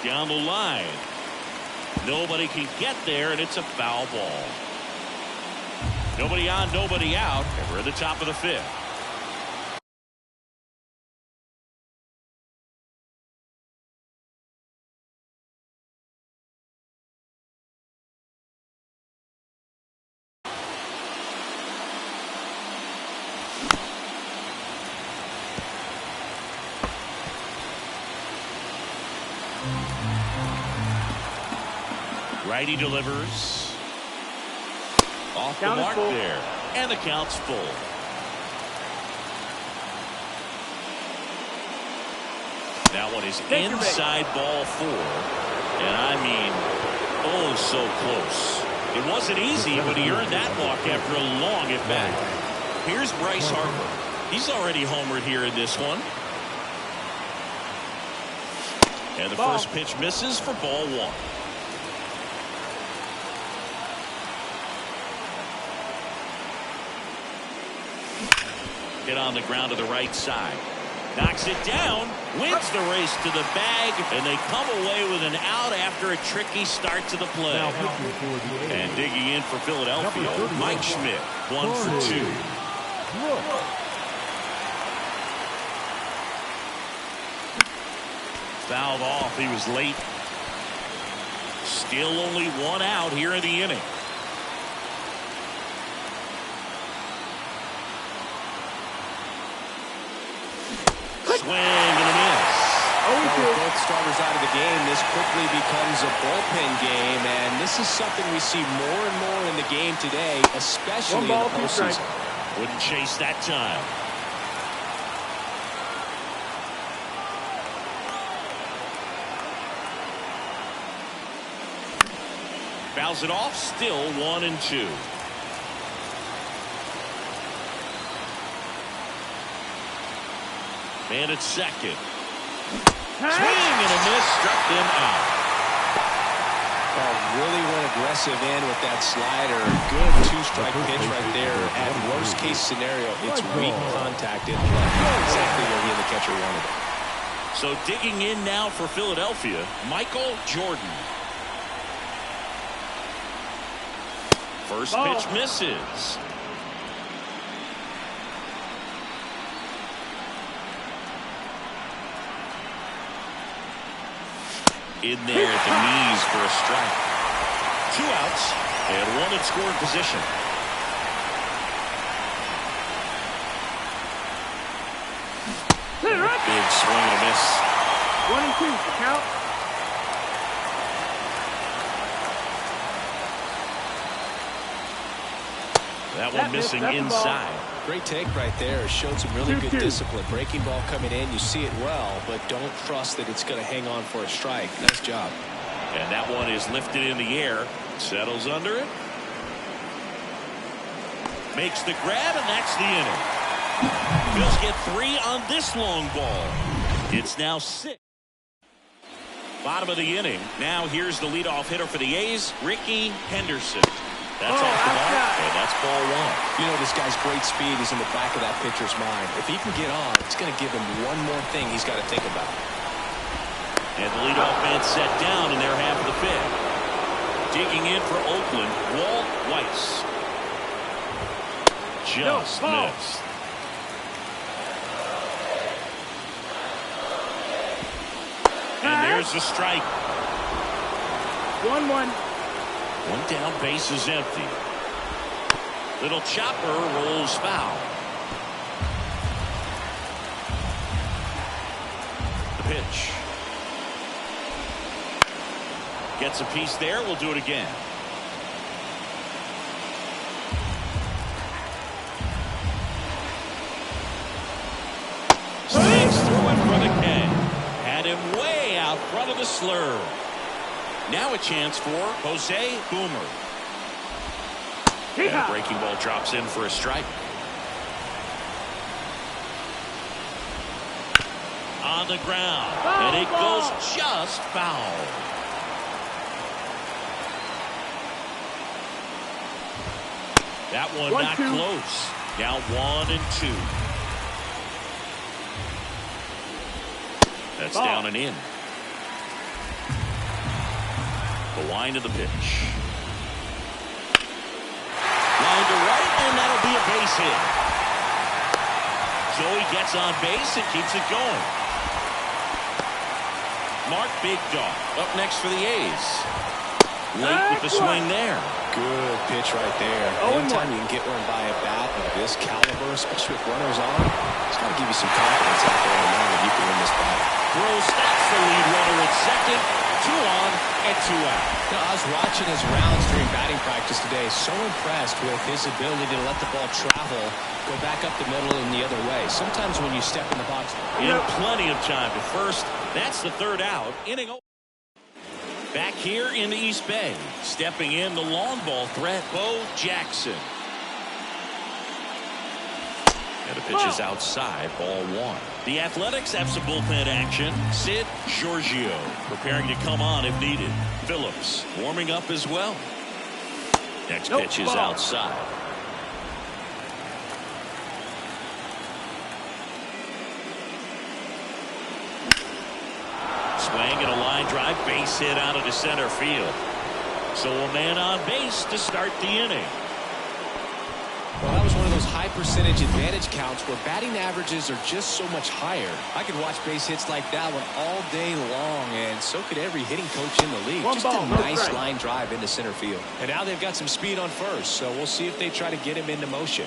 Down the line. Nobody can get there, and it's a foul ball. Nobody on, nobody out, and we're at the top of the fifth. Righty delivers. Off the mark there. And the count's full. That one is inside ball 4. And I mean, oh, so close. It wasn't easy, but he earned that walk after a long at bat. Here's Bryce Harper. He's already homered here in this one. And the first pitch misses for ball 1. Hit on the ground to the right side. Knocks it down, wins the race to the bag, and they come away with an out after a tricky start to the play. And digging in for Philadelphia, Mike Schmidt, 1 for 2. Fouled off, he was late. Still only 1 out here in the inning. Swing and a miss. With both starters out of the game, this quickly becomes a bullpen game, and this is something we see more and more in the game today, especially in the postseason. Wouldn't chase that time. Fouls it off, still 1-2. Man at second. Swing and a miss, struck him out. Really went aggressive in with that slider. Good 2-strike pitch right there. At worst case scenario, it's weak contact in left. Exactly where he and the catcher wanted it. So digging in now for Philadelphia, Michael Jordan. First pitch misses. In there at the knees for a strike. 2 outs and 1 in scoring position. Big swing and a miss. 1-2 for count. That one missing inside. Great take right there. Showed some really good discipline. Breaking ball coming in. You see it well, but don't trust that it's going to hang on for a strike. Nice job. And that one is lifted in the air. Settles under it. Makes the grab, and that's the inning. Phillies get 3 on this long ball. It's now 6. Bottom of the inning. Now here's the leadoff hitter for the A's, Ricky Henderson. That's off the mark, and that's ball 1. You know, this guy's great speed is in the back of that pitcher's mind. If he can get on, it's going to give him one more thing he's got to think about. And the leadoff man set down in their half of the fifth. Digging in for Oakland, Walt Weiss. Just missed. And there's the strike. 1-1. 1 down, base is empty. Little chopper rolls foul. The pitch. Gets a piece there. We'll do it again. Swings through it for the K. Had him way out front of the slur. Now a chance for Jose Boomer. And a breaking ball drops in for a strike. On the ground. And it goes just foul. That one not close. Now 1-2. That's down and in. The wind of the pitch. Line to right, and that'll be a base hit. Joey gets on base and keeps it going. Mark Bigdog up next for the A's. Late with the swing there. Good pitch right there. Anytime you can get one by a bat of this caliber, especially with runners on, it's got to give you some confidence out there in the moment you can win this battle. Throw stops the lead runner at second. 2 on and 2 out. You know, I was watching his rounds during batting practice today. So impressed with his ability to let the ball travel, go back up the middle and the other way. Sometimes when you step in the box, in plenty of time to first. That's the 3rd out. Inning over. Back here in the East Bay, stepping in the long ball threat, Bo Jackson. And the pitch is outside, ball 1. The Athletics have some bullpen action. Sid Giorgio preparing to come on if needed. Phillips warming up as well. Next pitch is outside. Swing and a line drive, base hit out into center field. So a man on base to start the inning. Well, that was one of those high percentage advantage counts where batting averages are just so much higher. I could watch base hits like that one all day long, and so could every hitting coach in the league. Just a nice line drive into center field. And now they've got some speed on first, so we'll see if they try to get him into motion.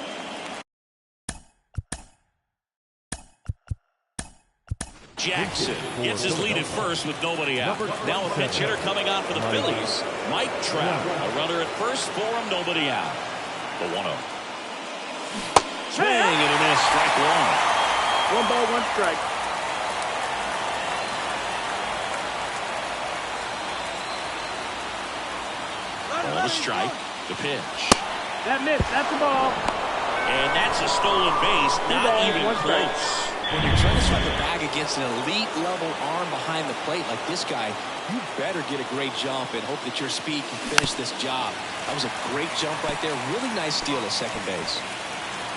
Jackson gets his lead at first with nobody out. Now a pinch hitter coming on for the Phillies. Mike Trout, a runner at first for him, nobody out. The 1-0. Swing and a miss, strike 1. 1 ball, 1 strike. On the strike, the pitch. That miss, that's the ball. And that's a stolen base, not even close. When you're trying to strike a bag against an elite level arm behind the plate like this guy, you better get a great jump and hope that your speed can finish this job. That was a great jump right there. Really nice steal at second base.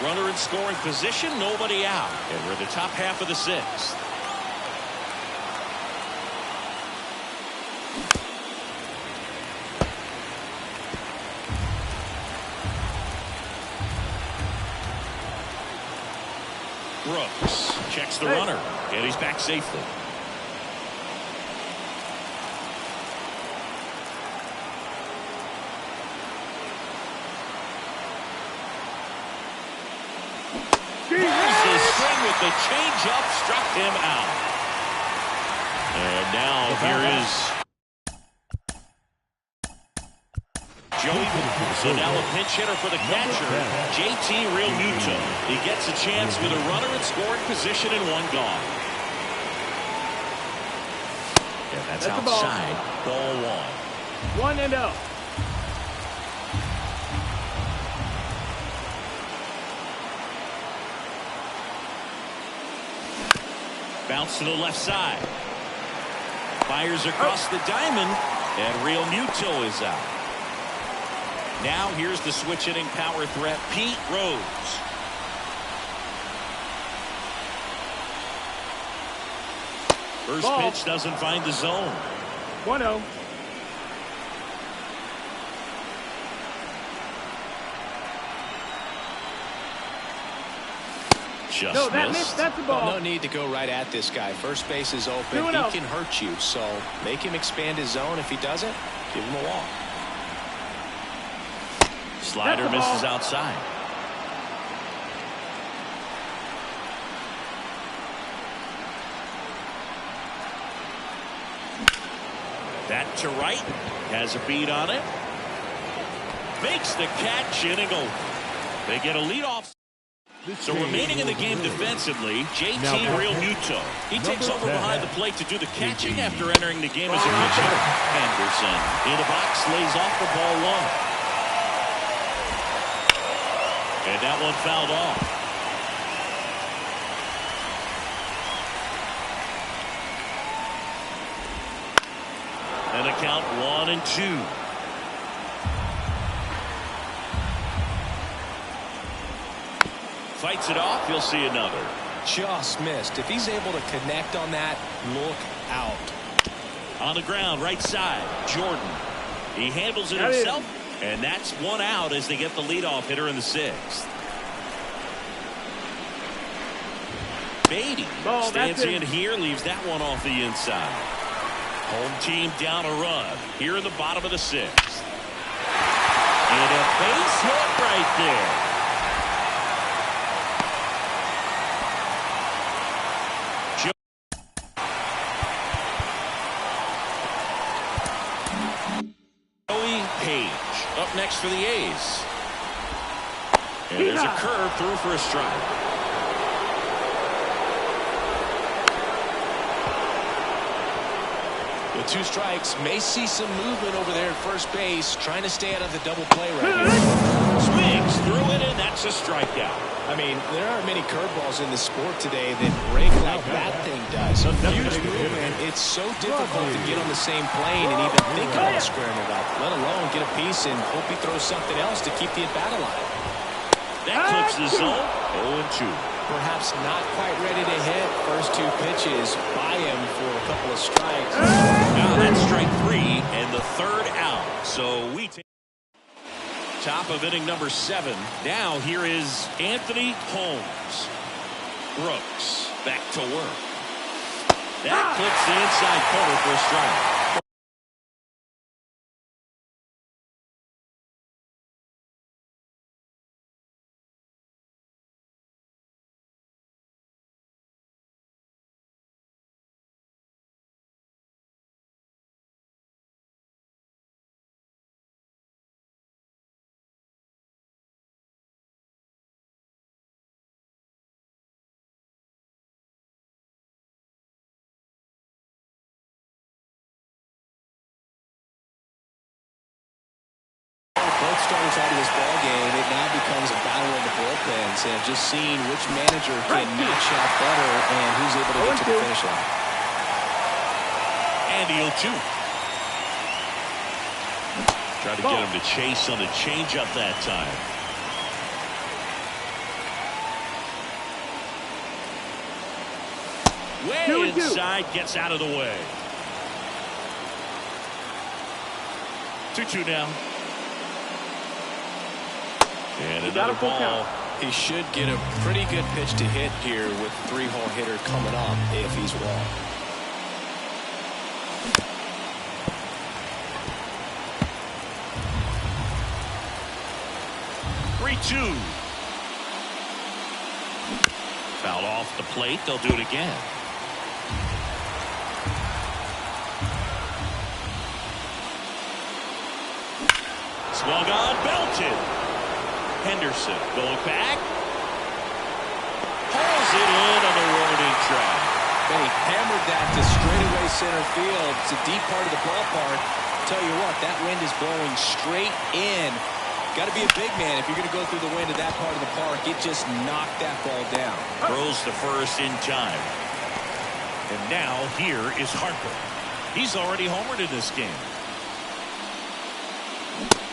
Runner in scoring position, nobody out. And we're in the top half of the 6th. Brooks checks the runner, and he's back safely. The swing with the changeup struck him out. And now here is Joey. So now a pinch hitter for the catcher, JT Realmuto. He gets a chance with a runner in scoring position and 1 gone. And that's outside. Ball 1. 1-0. Bounce to the left side. Fires across the diamond, and Realmuto is out. Now here's the switch hitting power threat, Pete Rose. First pitch doesn't find the zone. 1-0. Just missed. That's the ball. No need to go right at this guy. First base is open. He can hurt you, so make him expand his zone. If he doesn't, give him a walk. Slider misses outside. That to right. Has a beat on it. Makes the catch, inning over. They get a leadoff. So remaining in the game defensively, JT Realmuto. He takes over behind the plate to do the catching after entering the game as a pitcher. Henderson in the box lays off for ball 1. And that one fouled off. And a count 1-2. Fights it off. You'll see another. Just missed. If he's able to connect on that, look out. On the ground, right side, Jordan. He handles it Got himself, and that's one out as they get the leadoff hitter in the 6th. Beatty stands in here, leaves that one off the inside. Home team down a run here in the bottom of the 6th. And a base hit right there. Joey Page up next for the A's. And there's a curve through for a strike. With 2 strikes, may see some movement over there at first base, trying to stay out of the double play right here. Swings through it, and that's a strikeout. I mean, there aren't many curveballs in the sport today that break like that thing does. Huge movement. It's so difficult to get on the same plane and even think about squaring it up, let alone get a piece and hope he throws something else to keep the at-bat alive. That clips the zone. 0-2. Perhaps not quite ready to hit. First 2 pitches by him for a couple of strikes. Now that's strike 3 and the 3rd out. So we take top of inning number 7. Now here is Anthony Holmes. Brooks back to work. That clips the inside corner for a strike. Both starters out of this ball game, it now becomes a battle of the bullpens, and just seeing which manager can match out better and who's able to get to the finish line. And he'll shoot. Try to get him to chase on the changeup that time. Way inside, gets out of the way. 2-2 now. And another ball. He should get a pretty good pitch to hit here with 3-hole hitter coming up if he's wrong. Foul off the plate. They'll do it again. Swung on, belted. Henderson going back. Pulls it in on the warning track. And he hammered that to straightaway center field. It's a deep part of the ballpark. Tell you what, that wind is blowing straight in. Got to be a big man if you're going to go through the wind of that part of the park. It just knocked that ball down. Throws to first in time. And now here is Harper. He's already homered in this game.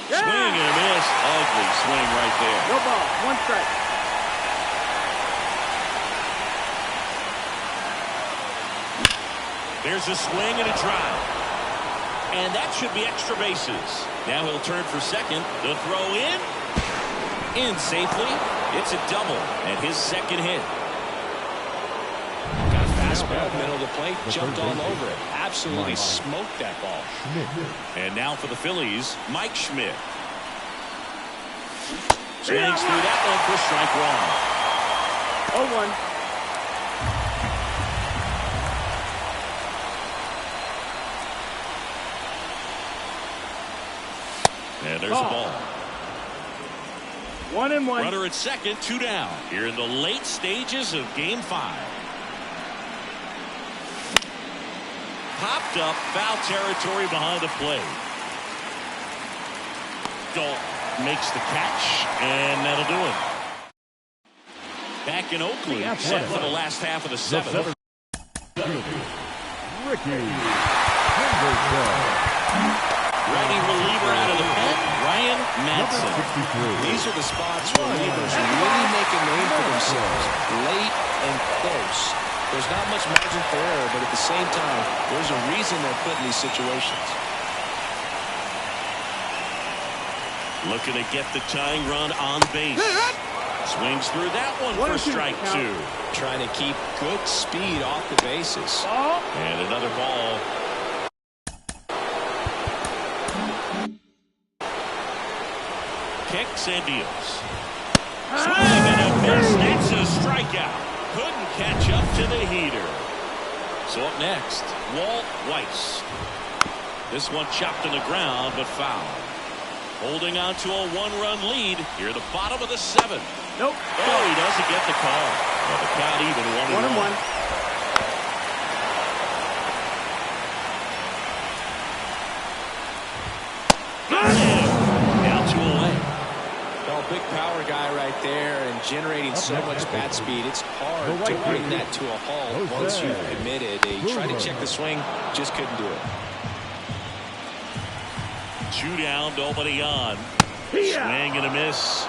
Swing and a miss. Ugly swing right there. No ball. 1 strike. There's a swing and a drive. And that should be extra bases. Now he'll turn for second. The throw in safely. It's a double and his second hit. Got a fastball, middle of the plate, jumped all over it. Absolutely smoked that ball. And now for the Phillies, Mike Schmidt. Swings through that one for strike 1. 0-1. And there's the ball. 1-1. Runner at second, 2 down. Here in the late stages of Game 5. Popped up, foul territory behind the plate. Dalton makes the catch, and that'll do it. Back in Oakland, set for the last half of the 7th. Ricky Henderson. Righty reliever out of the pen, Ryan Madsen. These are the spots where relievers really make a name for themselves. Late and close. There's not much margin for error, but at the same time, there's a reason they're put in these situations. Looking to get the tying run on base. Swings through that one for strike 2. Trying to keep good speed off the bases. Ball. And another ball. Kicks and deals. Swing and a miss. That's a strikeout. Couldn't catch up to the heater. So up next, Walt Weiss. This one chopped in the ground, but foul. Holding on to a 1-run lead here at the bottom of the 7th. Nope. Oh, he doesn't get the call. Well, the count even 1-1. Got him. Now 2 away. Well, big power guy right there and generating so much bat speed. It's hard to bring that to a halt once you've committed. He tried to check the swing, just couldn't do it. 2 down, nobody on. Swing and a miss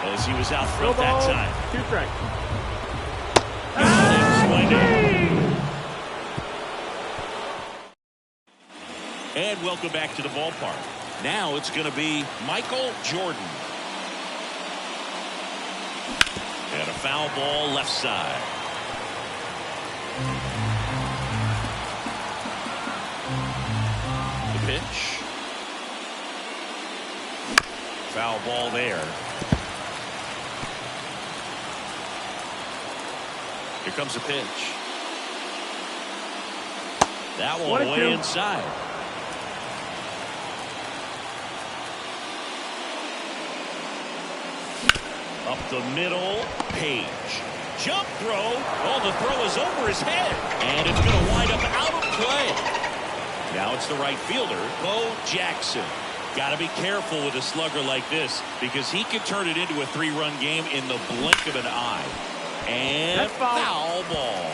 as he was out front that time. 2 strikes. And welcome back to the ballpark. Now it's going to be Michael Jordan. And a foul ball left side. The pitch. Foul ball there. Here comes a pitch. That one way inside. Up the middle, Page. Jump throw. Oh, the throw is over his head. And it's going to wind up out of play. Now it's the right fielder, Bo Jackson. Got to be careful with a slugger like this because he can turn it into a 3-run game in the blink of an eye. And foul ball.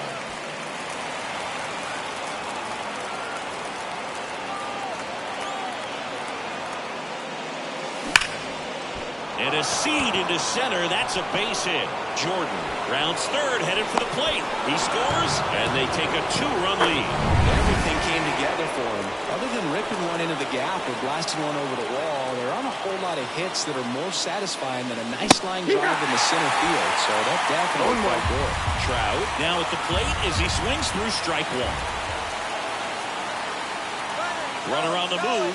And a seed into center. That's a base hit. Jordan rounds third, headed for the plate. He scores, and they take a 2-run lead. Everything came together for him. Other than ripping one into the gap or blasting one over the wall, there aren't a whole lot of hits that are more satisfying than a nice line drive in the center field. So that definitely quite good. Trout now at the plate as he swings through strike 1. Runner on the move.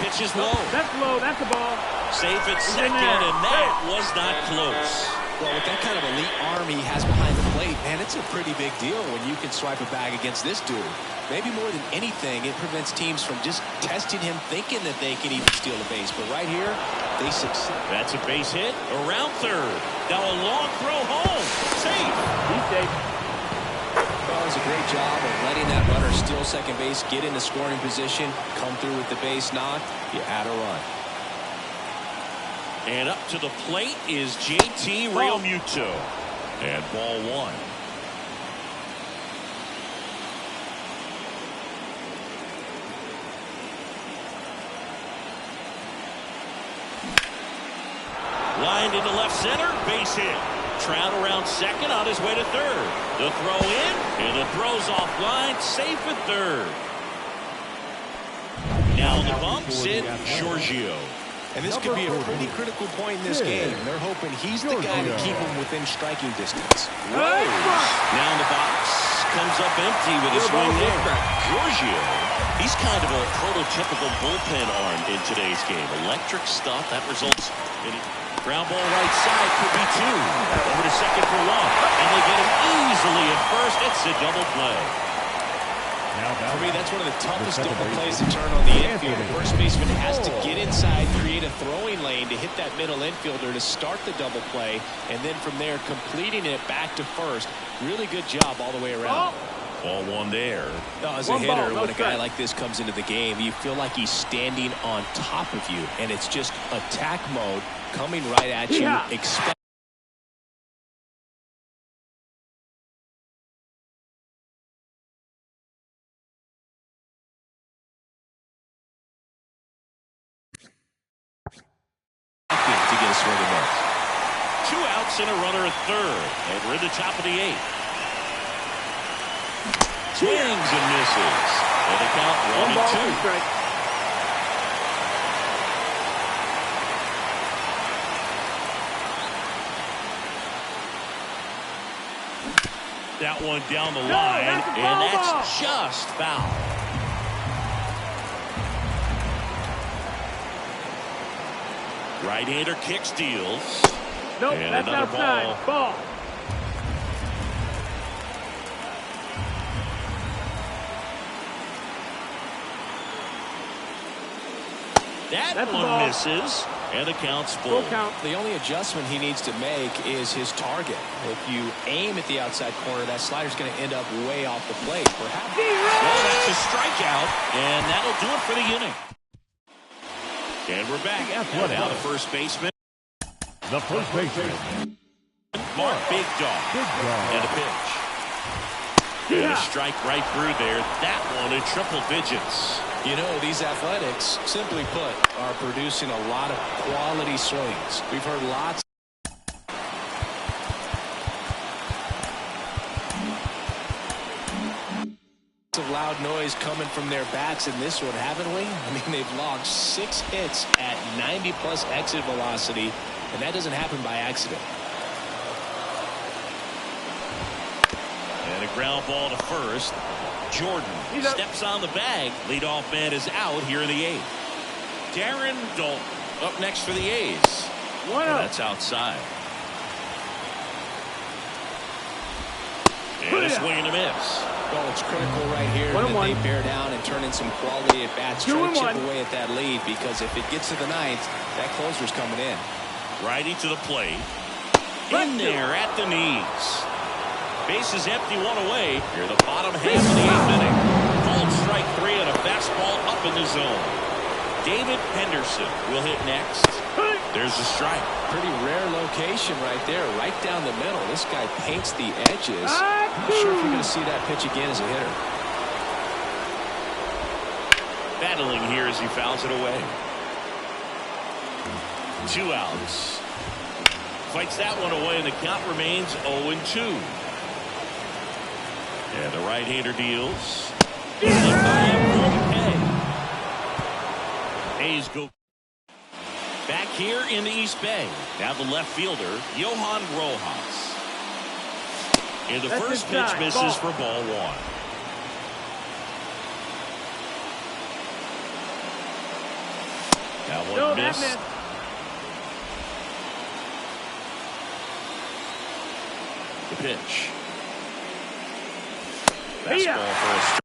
Pitches low. That's low. That's a ball. Safe at second, and that was not close. Well, with that kind of elite arm he has behind the plate, man, it's a pretty big deal when you can swipe a bag against this dude. Maybe more than anything, it prevents teams from just testing him, thinking that they can even steal a base. But right here, they succeed. That's a base hit around third. Now a long throw home. Safe. He's safe. Well, it was a great job of letting that runner steal second base, get into scoring position, come through with the base knock. You add a run. And up to the plate is JT Realmuto. And ball 1. Lined into left center, base hit. Trout around second on his way to third. The throw in, and the throw's offline, safe at third. Now the bump, Sid Giorgio. And this could be a pretty critical point in this game. They're hoping he's the guy to keep them within striking distance. Rose now in the box. Comes up empty with a swing there. Giorgio, he's kind of a prototypical bullpen arm in today's game. Electric stuff that results in ground ball right side, could be 2. Over to second for 1. And they get him easily at first. It's a double play. For me, that's one of the toughest double plays to turn on the infield. The first baseman has to get inside, create a throwing lane to hit that middle infielder to start the double play, and then from there completing it back to first. Really good job all the way around. Ball 1 there. As a hitter, when a guy like this comes into the game, you feel like he's standing on top of you, and it's just attack mode coming right at you. Expect to get a swing and miss. 2 outs and a runner at third. And we're in the top of the 8th. Swings and misses. And the count 1-2. That one down the No, line, that's a and foul that's ball. just foul. Right-hander kick steals. Nope, And that's another outside. Ball. That That's a one ball. misses, and the count's Full full. count. The only adjustment he needs to make is his target. If you aim at the outside corner, that slider's going to end up way off the plate. Perhaps. Well, that's a strikeout, and that'll do it for the inning. And we're back. Now the first baseman, The first baseman. Mark Big Dog. Big Dog. And a pitch. And a strike right through there. That one in triple digits. You know, these Athletics, simply put, are producing a lot of quality swings. We've heard lots of loud noise coming from their bats in this one, haven't we? I mean, they've logged 6 hits at 90-plus exit velocity, and that doesn't happen by accident. And a ground ball to first. Jordan steps on the bag. Leadoff man is out here in the 8th. Darren Dalton up next for the A's. And that's outside. And a swing and a miss. Well, it's critical right here that they bear down and turn in some quality at bats, try to chip away at that lead, because if it gets to the 9th, that closer's coming in. Righty to the plate. In there at the knees. Base is empty, one away. Here the bottom half of the 8th inning. Called strike 3 and a fastball up in the zone. David Henderson will hit next. There's a strike. Pretty rare location right there, right down the middle. This guy paints the edges. Not sure if you're going to see that pitch again as a hitter. Battling here as he fouls it away. 2 outs. Fights that one away, and the count remains 0-2. And the right-hander deals. A's go back here in the East Bay. Now the left fielder, Johan Rojas. And the first pitch misses for ball 1. That one missed. The pitch. Fastball for a strike.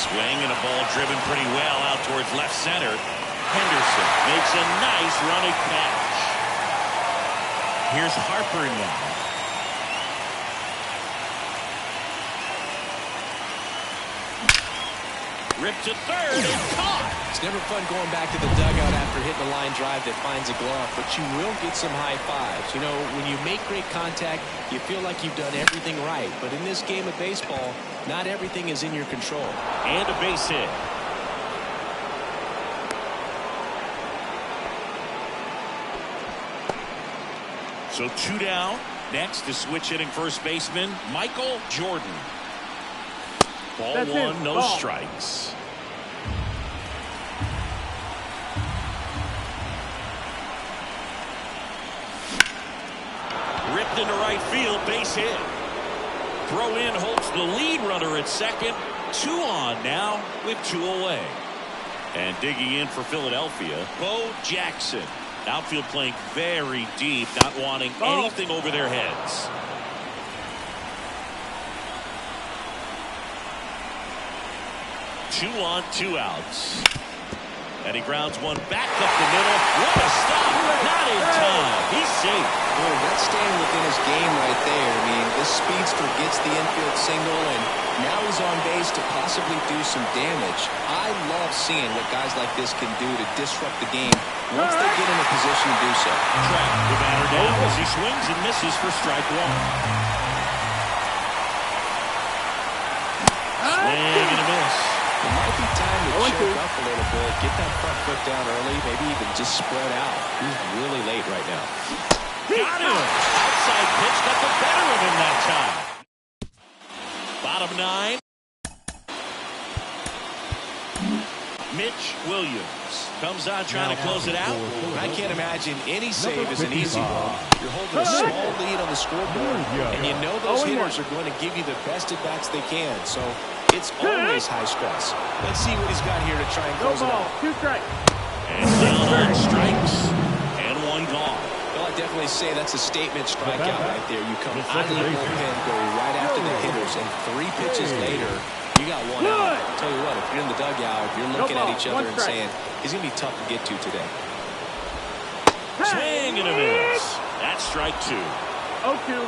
Swing and a ball driven pretty well out towards left center. Henderson makes a nice running catch. Here's Harper now. Ripped to third and caught. It's never fun going back to the dugout after hitting a line drive that finds a glove, but you will get some high fives. You know, when you make great contact, you feel like you've done everything right. But in this game of baseball, not everything is in your control. And a base hit. So 2 down. Next is switch hitting first baseman Michael Jordan. Ball That's one, it. no Ball. strikes. Ripped into right field, base hit. Throw in holds the lead runner at second. 2 on now with 2 away. And digging in for Philadelphia, Bo Jackson. Outfield playing very deep, not wanting anything over their heads. Two on, 2 outs. And he grounds one back up the middle. What a stop! Not in time. He's safe. Boy, that's staying within his game right there. I mean, this speedster gets the infield single, and now he's on base to possibly do some damage. I love seeing what guys like this can do to disrupt the game once they get in a position to do so. Track the batter down as he swings and misses for strike 1. Swing and a miss. It might be time to choke up a little bit, get that front foot down early, maybe even just spread out. He's really late right now. Got him. Outside pitch got the better of him that time. Bottom 9. Mitch Williams comes on trying to close it out. I can't imagine any save is an easy one. You're holding a small lead on the scoreboard, and you know those hitters are going to give you the best at-bats they can. So it's always high stress. Let's see what he's got here to try and close it out. 2 strikes. And down on strikes. And 1 gone. Well, I definitely say that's a statement strikeout right there. You come out of the bullpen, go right after the hitters, and 3 pitches later, you got 1 out. I'll tell you what, if you're in the dugout, you're looking at each other and saying, he's going to be tough to get to today. Swing and a miss. That's strike 2. 0-2.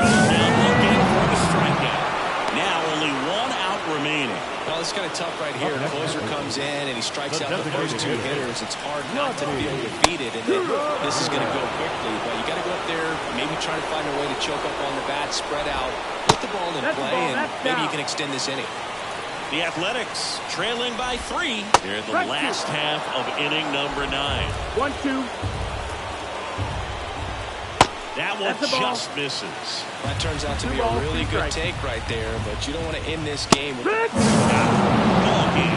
Now looking for the strikeout. Now only 1 out remaining. Well, it's kind of tough right here. Closer comes in and he strikes out the first 2 hitters. It's hard not to feel defeated, and then this is going to go quickly. But you got to go up there, maybe try to find a way to choke up on the bat, spread out, put the ball in play, and maybe you can extend this inning. The Athletics trailing by 3. They're in the last half of inning number 9. 1-2. That one just misses. That turns out to be a really good take right there, but you don't want to end this game with Ball game.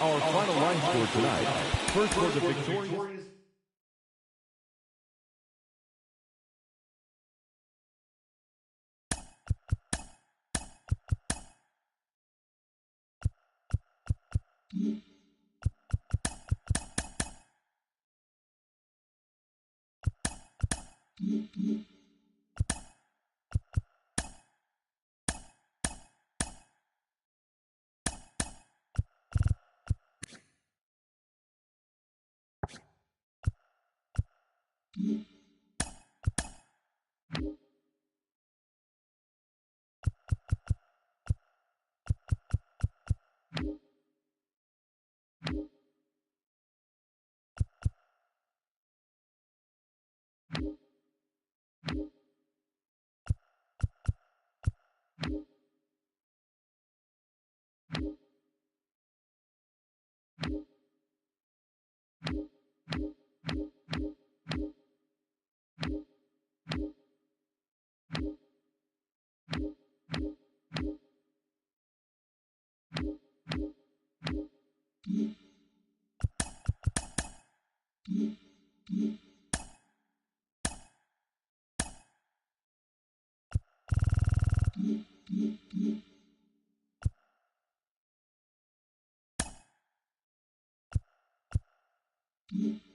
Our final line score tonight. First for the victorious. Mm-hmm.